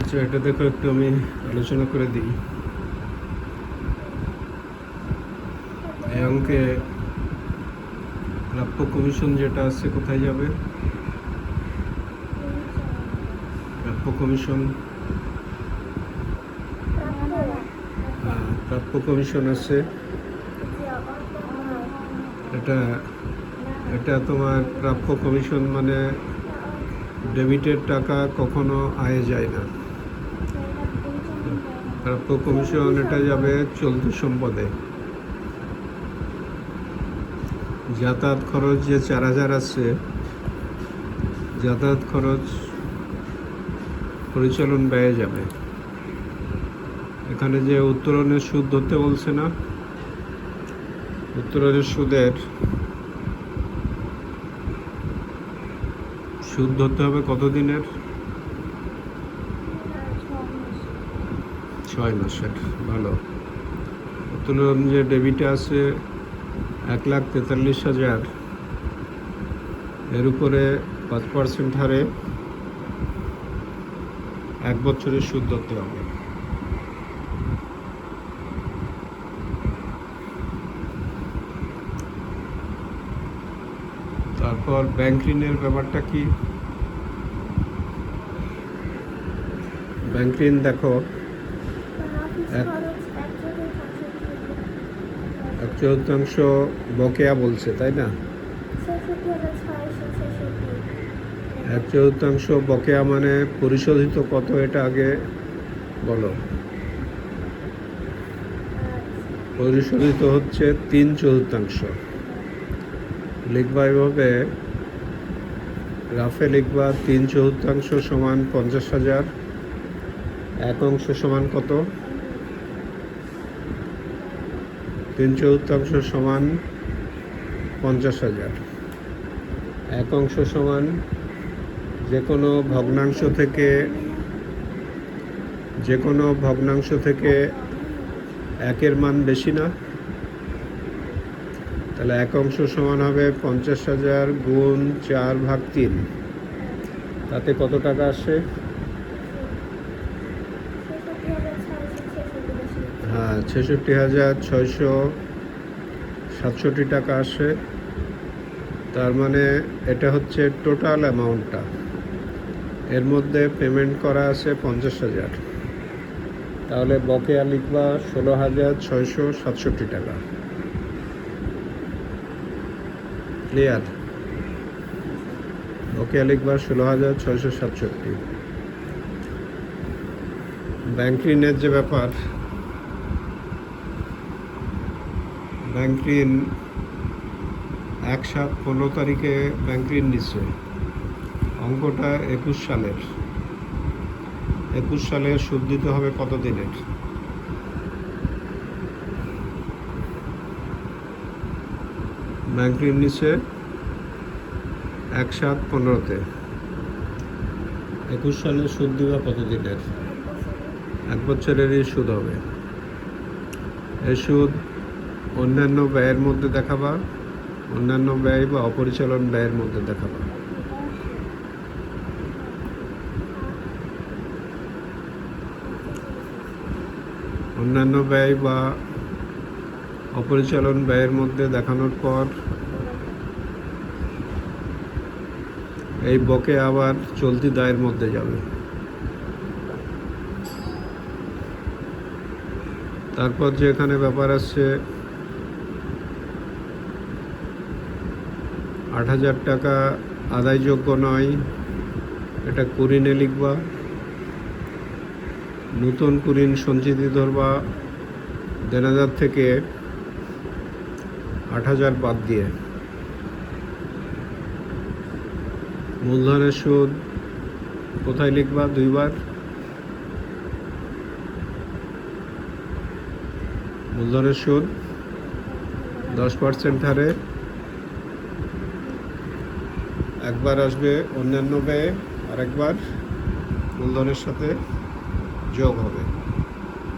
আচ্ছা, এটা দেখো, একটু আমি আলোচনা করে দিই। এই অঙ্কে প্রাপ্য কমিশন যেটা আছে কোথায় যাবে? প্রাপ্য কমিশন, প্রাপ্য কমিশন আছে। এটা এটা তোমার প্রাপ্য কমিশন মানে ডেবিটের টাকা কখনো আয়ে যায় না। প্রাপ্য কমিশন এটা যাবে চলতি সম্পদে। যাতায়াত খরচ যে 4,000 আছে, যাতায়াত খরচ পরিচালন ব্যয়ে যাবে। এখানে যে উত্তোলনের সুদ ধরতে বলছে না, উত্তোলনের সুদের সুদ ধরতে হবে কতদিনের? 6 মাসের। ভালো। উত্তোলন যে ডেবিটে আছে 1,43,000, এর উপরে 5% হারে 1 বছরের সুদ ধরতে হবে। তারপর ব্যাংক ঋণের ব্যাপারটা কি? ব্যাংক ঋণ দেখো, 1/4 বকেয়া বলছে, তাই না? 1/4 বকেয়া মানে পরিশোধিত কত, এটা আগে বলো। পরিশোধিত হচ্ছে 3/4। লিখবা এভাবে, গ্রাফে লিখবা 3/4 সমান 50,000, 1 সমান কত? 3/4 সমান 50,000। 1 সমান যে কোনো ভগ্নাংশ থেকে 1-এর মান বেশি না? তাহলে 1 সমান হবে 50,000 গুণ 4/3। তাতে কত টাকা আসে? হ্যাঁ, 66,667 টাকা আসে। তার মানে এটা হচ্ছে টোটাল অ্যামাউন্টটা। এর মধ্যে পেমেন্ট করা আছে 50,000। তাহলে বকেয়া লিখবা 16,667 টাকা। ক্লিয়ার? বকেয়া লিখবা 16,667। ব্যাংক ঋণের যে ব্যাপার, ব্যাংক ঋণ 1/7/15 তারিখে ব্যাংক ঋণ নিচ্ছে। অঙ্কটা 21 সালের। 21 সালের সুদ দিতে হবে কত দিনের? ব্যাংক ঋণ নিচ্ছে 1/7/15-তে। 21 সালের সুদ দিবা কত দিনের? 1 বছরেরই সুদ হবে। এই সুদ অন্যান্য ব্যয়ের মধ্যে দেখাবা, অন্যান্য ব্যয় বা অপরিচালন ব্যয়ের মধ্যে দেখাবা। অন্যান্য ব্যয় বা অপরিচালন ব্যয়ের মধ্যে দেখানোর পর এই বকে আবার চলতি দায়ের মধ্যে যাবে। তারপর যে এখানে ব্যাপার আছে, 8,000 টাকা আদায়যোগ্য নয়, এটা কুরিনে লিখবা। নতুন কুরিন সঞ্চিতি ধরবা দেনাদার থেকে 8,000 বাদ দিয়ে। মূলধনের সুদ কোথায় লিখবা? 2 বার। মূলধনের সুদ 10% হারে একবার আসবে অন্যান্য ব্যয়ে, আর একবার মূলধনের সাথে যোগ হবে।